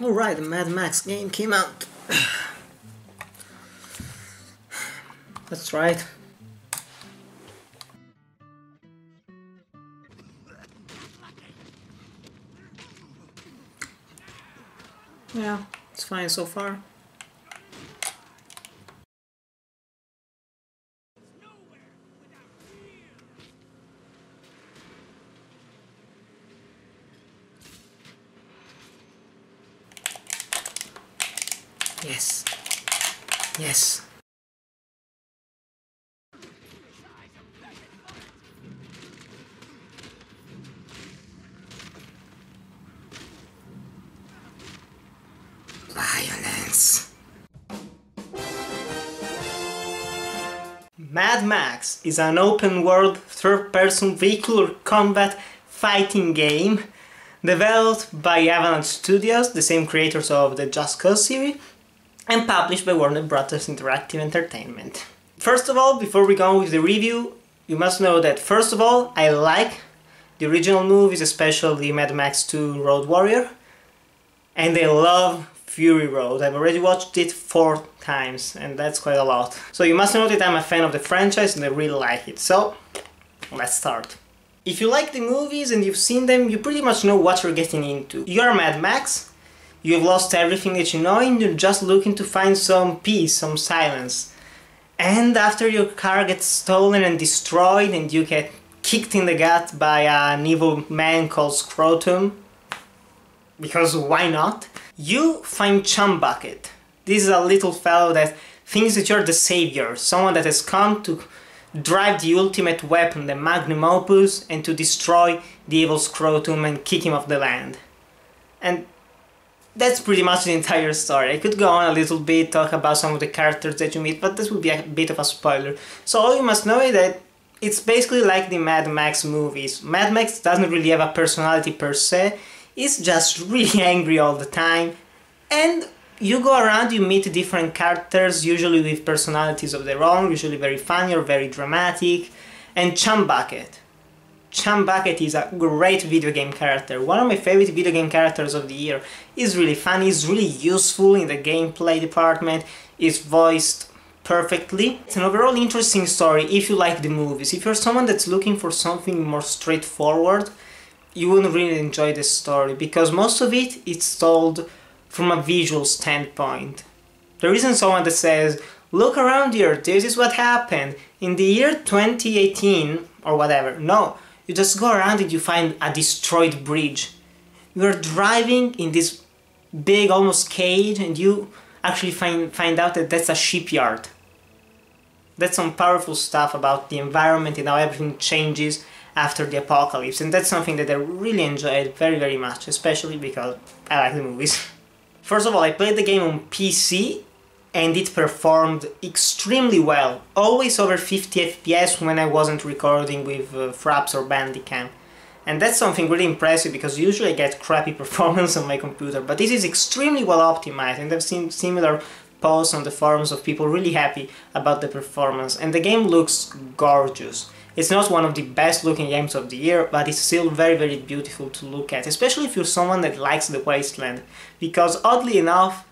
Alright, the Mad Max game came out. That's right. Yeah, it's fine so far. Yes. Yes. Violence. Mad Max is an open-world, third-person vehicular combat fighting game developed by Avalanche Studios, the same creators of the Just Cause series, and published by Warner Bros. Interactive Entertainment. First of all, before we go on with the review, you must know that first of all, I like the original movies, especially Mad Max 2 Road Warrior, and I love Fury Road. I've already watched it 4 times, and that's quite a lot. So you must know that I'm a fan of the franchise and I really like it. So, let's start. If you like the movies and you've seen them, you pretty much know what you're getting into. You're Mad Max, you've lost everything that you know and you're just looking to find some peace, some silence. And after your car gets stolen and destroyed and you get kicked in the gut by an evil man called Scrotum, because why not? You find Chum Bucket. This is a little fellow that thinks that you're the savior, someone that has come to drive the ultimate weapon, the magnum opus, and to destroy the evil Scrotum and kick him off the land. And that's pretty much the entire story. I could go on a little bit, talk about some of the characters that you meet, but this would be a bit of a spoiler. So all you must know is that it's basically like the Mad Max movies. Mad Max doesn't really have a personality per se, he's just really angry all the time, and you go around, you meet different characters, usually with personalities of their own, usually very funny or very dramatic, and Chum Bucket. Chum Bucket is a great video game character, one of my favorite video game characters of the year. He's really funny, he's really useful in the gameplay department, he's voiced perfectly. It's an overall interesting story if you like the movies. If you're someone that's looking for something more straightforward, you wouldn't really enjoy this story, because most of it is told from a visual standpoint. There isn't someone that says, look around here, this is what happened in the year 2018 or whatever. No, you just go around and you find a destroyed bridge. You're driving in this big almost cage and you actually find out that that's a shipyard. That's some powerful stuff about the environment and how everything changes after the apocalypse, and that's something that I really enjoyed very much, especially because I like the movies. First of all, I played the game on PC and it performed extremely well, always over 50 FPS when I wasn't recording with Fraps or Bandicam. And that's something really impressive, because usually I get crappy performance on my computer, but this is extremely well optimized, and I've seen similar posts on the forums of people really happy about the performance, and the game looks gorgeous. It's not one of the best looking games of the year, but it's still very beautiful to look at, especially if you're someone that likes the Wasteland, because oddly enough,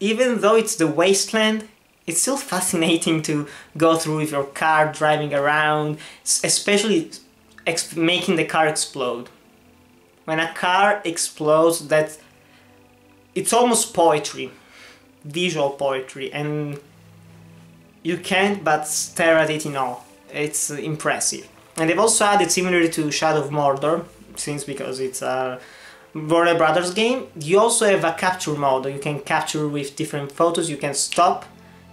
even though it's the Wasteland, it's still fascinating to go through with your car, driving around, especially making the car explode. When a car explodes, it's almost poetry, visual poetry, and you can't but stare at it in awe. It's impressive. And they've also added, similarly to Shadow of Mordor, because it's a Warner Brothers game, you also have a capture mode. You can capture with different photos, you can stop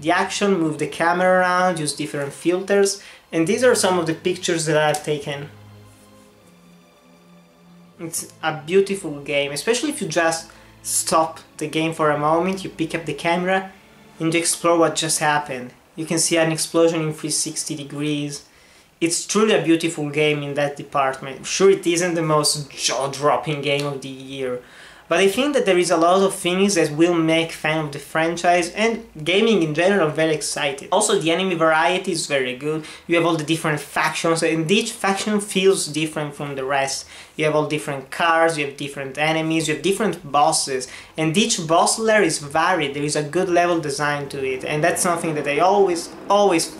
the action, move the camera around, use different filters, and these are some of the pictures that I've taken. It's a beautiful game, especially if you just stop the game for a moment, you pick up the camera and you explore what just happened. You can see an explosion in 360 degrees. It's truly a beautiful game in that department. Sure, it isn't the most jaw-dropping game of the year, But I think that there is a lot of things that will make fan of the franchise and gaming in general very excited. Also, the enemy variety is very good. You have all the different factions, and each faction feels different from the rest. You have all different cars, you have different enemies, you have different bosses, and each boss layer is varied. There is a good level design to it, and that's something that I always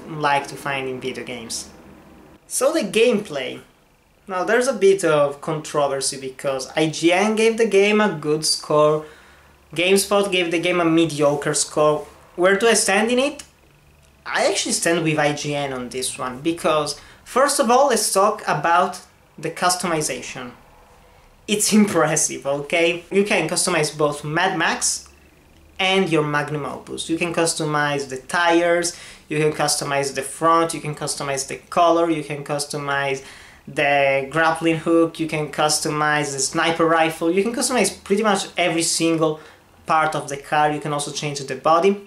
like to find in video games. So the gameplay. Now there's a bit of controversy because IGN gave the game a good score, GameSpot gave the game a mediocre score. Where do I stand in it? I actually stand with IGN on this one because, first of all, let's talk about the customization. It's impressive, okay? You can customize both Mad Max and your magnum opus. You can customize the tires, you can customize the front, you can customize the color, you can customize the grappling hook, you can customize the sniper rifle, you can customize pretty much every single part of the car. You can also change the body.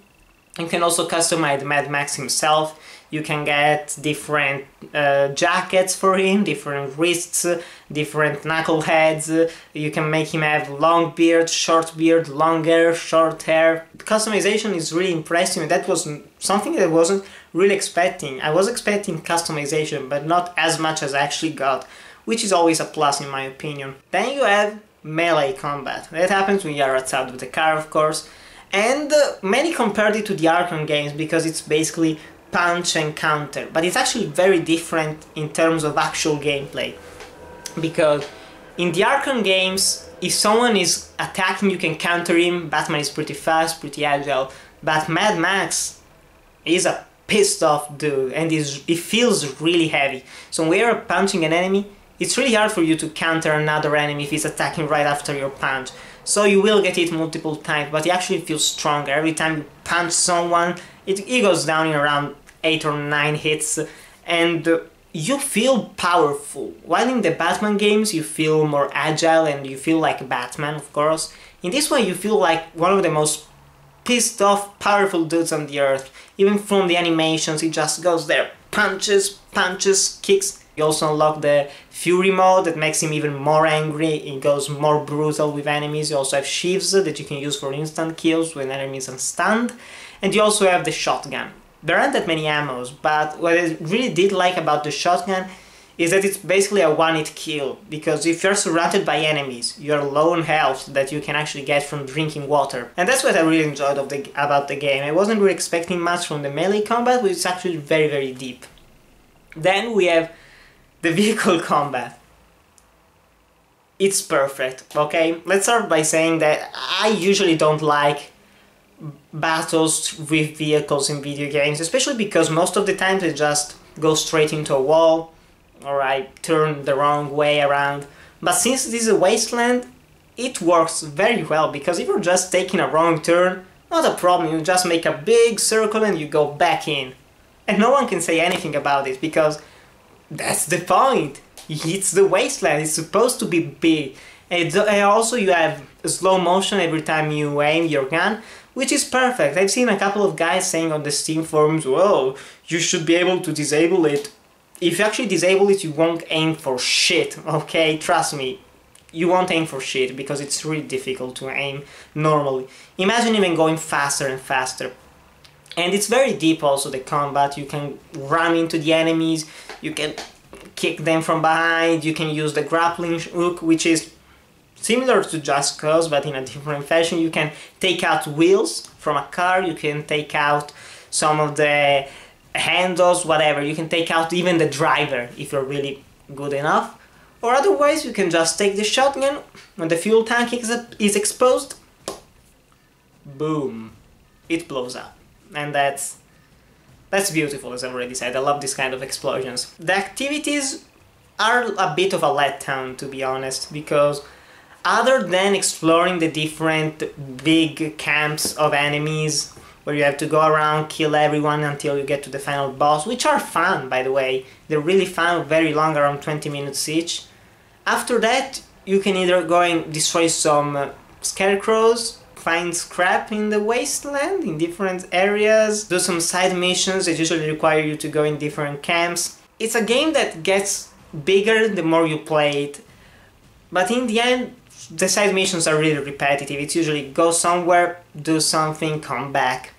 You can also customize Mad Max himself. You can get different jackets for him, different wrists, different knuckleheads. You can make him have long beard, long hair, short hair. Customization is really impressive, and that was something that I wasn't really expecting. I was expecting customization, but not as much as I actually got, which is always a plus in my opinion. Then you have melee combat. That happens when you are outside with the car, of course. And many compared it to the Arkham games because it's basically punch and counter, but it's actually very different in terms of actual gameplay, because in the Arkham games, if someone is attacking, you can counter him. Batman is pretty fast, pretty agile, but Mad Max is a pissed off dude, and it feels really heavy. So when you're punching an enemy, it's really hard for you to counter another enemy if he's attacking right after your punch. So you will get hit multiple times, but it actually feels stronger. Every time you punch someone, it goes down in around 8 or 9 hits, and you feel powerful. While in the Batman games you feel more agile and you feel like Batman, of course. In this one you feel like one of the most pissed off, powerful dudes on the earth. Even from the animations, he just goes there, punches, kicks. You also unlock the Fury mode that makes him even more angry. He goes more brutal with enemies. You also have sheaves that you can use for instant kills when enemies are stunned. And you also have the shotgun. There aren't that many ammos, but what I really did like about the shotgun is that it's basically a one-hit kill, because if you're surrounded by enemies, you're low on health that you can actually get from drinking water. And that's what I really enjoyed about the game. I wasn't really expecting much from the melee combat, but it's actually very, very deep. Then we have the vehicle combat. It's perfect, okay? Let's start by saying that I usually don't like battles with vehicles in video games, especially because most of the time they just go straight into a wall, or I turn the wrong way around. But since this is a wasteland, it works very well, because if you're just taking a wrong turn, not a problem, you just make a big circle and you go back in. And no one can say anything about it, because that's the point. It's the wasteland, it's supposed to be big. And also you have slow motion every time you aim your gun, which is perfect. I've seen a couple of guys saying on the Steam forums, well, you should be able to disable it. If you actually disable it, you won't aim for shit, okay? Trust me, you won't aim for shit, because it's really difficult to aim normally. Imagine even going faster and faster. And it's very deep also, the combat. You can run into the enemies, you can kick them from behind, you can use the grappling hook, which is similar to Just Cause, but in a different fashion. You can take out wheels from a car, you can take out some of the handles, whatever. You can take out even the driver if you're really good enough. Or otherwise you can just take the shotgun, when the fuel tank is exposed, boom, it blows up. And that's beautiful, as I've already said. I love this kind of explosions. The activities are a bit of a letdown, to be honest, because other than exploring the different big camps of enemies, where you have to go around, kill everyone until you get to the final boss, which are fun, by the way. They're really fun, very long, around 20 minutes each. After that, you can either go and destroy some scarecrows, find scrap in the wasteland, in different areas, do some side missions that usually require you to go in different camps. It's a game that gets bigger the more you play it, but in the end, the side missions are really repetitive. It's usually go somewhere, do something, come back.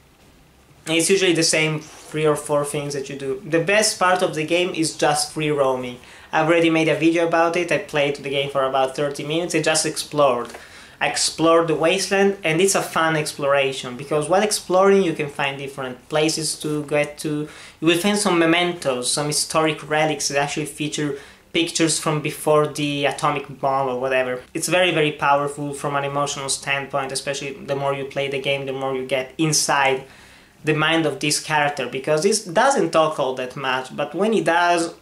And it's usually the same 3 or 4 things that you do. The best part of the game is just free roaming. I've already made a video about it. I played the game for about 30 minutes and just explored. I explored the wasteland, and it's a fun exploration because while exploring you can find different places to get to. You will find some mementos, some historic relics that actually feature pictures from before the atomic bomb or whatever. It's very, very powerful from an emotional standpoint, especially the more you play the game, the more you get inside the mind of this character, because this doesn't talk all that much, but when he does,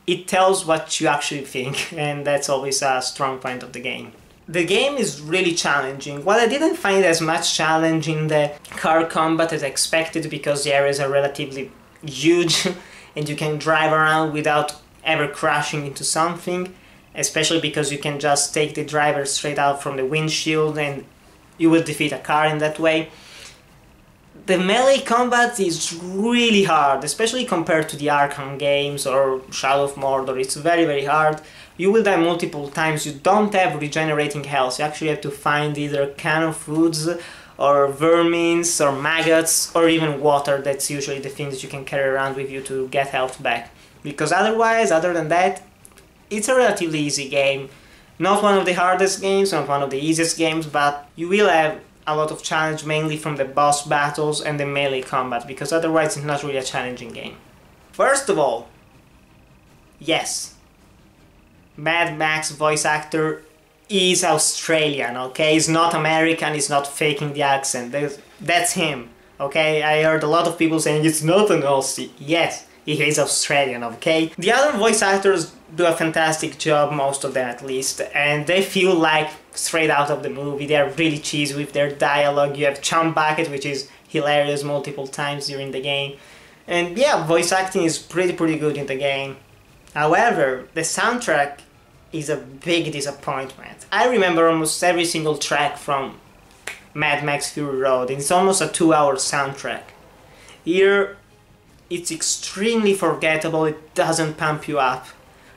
it tells what you actually think, and that's always a strong point of the game. The game is really challenging. While I didn't find as much challenge in the car combat as expected, because the areas are relatively huge and you can drive around without ever crashing into something, especially because you can just take the driver straight out from the windshield and you will defeat a car in that way. The melee combat is really hard, especially compared to the Arkham games or Shadow of Mordor. It's very, very hard. You will die multiple times. You don't have regenerating health. You actually have to find either canned foods or vermins or maggots or even water. That's usually the things you can carry around with you to get health back. Because otherwise, other than that, it's a relatively easy game. Not one of the hardest games, not one of the easiest games, but you will have a lot of challenge mainly from the boss battles and the melee combat, because otherwise it's not really a challenging game. First of all, yes, Mad Max voice actor is Australian, okay? He's not American, he's not faking the accent. That's him, okay? I heard a lot of people saying it's not an Aussie. Yes, he is Australian, okay? The other voice actors do a fantastic job, most of them at least, and they feel like straight out of the movie. They're really cheesy with their dialogue. You have Chum Bucket, which is hilarious multiple times during the game. And yeah, voice acting is pretty good in the game. However, the soundtrack is a big disappointment. I remember almost every single track from Mad Max Fury Road. It's almost a 2-hour soundtrack. Here, it's extremely forgettable. It doesn't pump you up.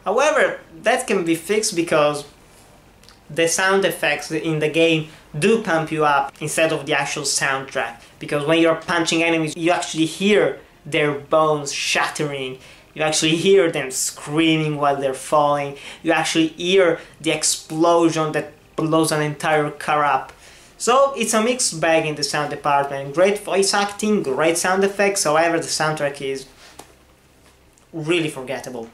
However, that can be fixed because the sound effects in the game do pump you up instead of the actual soundtrack. Because when you're punching enemies, you actually hear their bones shattering. You actually hear them screaming while they're falling. You actually hear the explosion that blows an entire car up. So it's a mixed bag in the sound department. Great voice acting, great sound effects, however the soundtrack is really forgettable.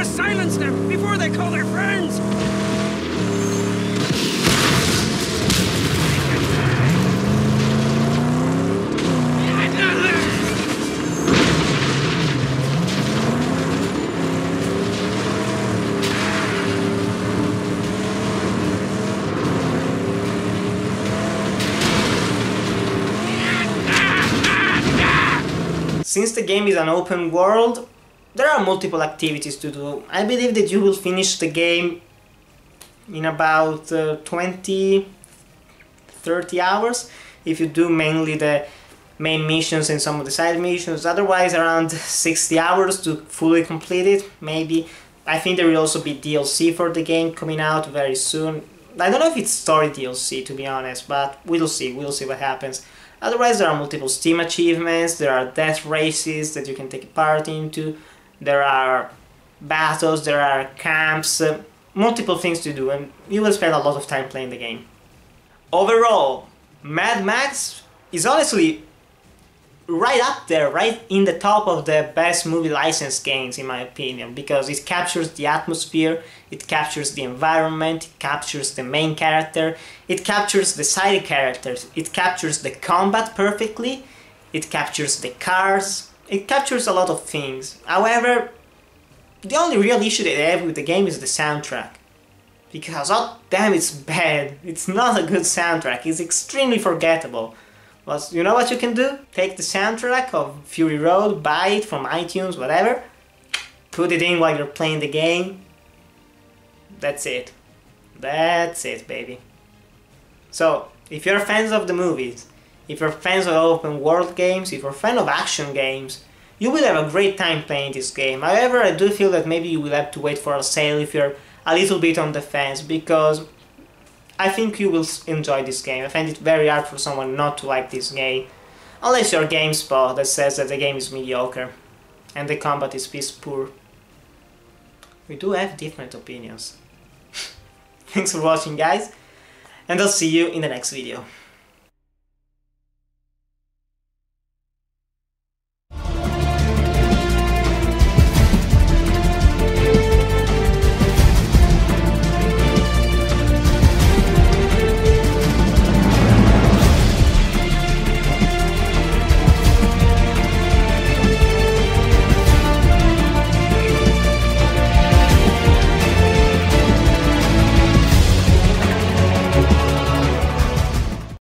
Silence them before they call their friends! Since the game is an open world, there are multiple activities to do. I believe that you will finish the game in about 20-30 hours if you do mainly the main missions and some of the side missions. Otherwise around 60 hours to fully complete it, maybe. I think there will also be DLC for the game coming out very soon. I don't know if it's story DLC, to be honest, but we'll see what happens. Otherwise there are multiple Steam achievements, there are death races that you can take part into, there are battles, there are camps, multiple things to do, and you will spend a lot of time playing the game. Overall, Mad Max is honestly right up there, right in the top of the best movie license games in my opinion, because it captures the atmosphere, it captures the environment, it captures the main character, it captures the side characters, it captures the combat perfectly, it captures the cars, it captures a lot of things. However, the only real issue that I have with the game is the soundtrack. Because, oh damn, it's bad. It's not a good soundtrack. It's extremely forgettable. But you know what you can do? Take the soundtrack of Fury Road, buy it from iTunes, whatever, put it in while you're playing the game. That's it. That's it, baby. So, if you're fans of the movies, if you're fans of open world games, if you're a fan of action games, you will have a great time playing this game. However, I do feel that maybe you will have to wait for a sale if you're a little bit on the fence, because I think you will enjoy this game. I find it very hard for someone not to like this game, unless you're GameSpot that says that the game is mediocre and the combat is piss poor. We do have different opinions. Thanks for watching, guys, and I'll see you in the next video.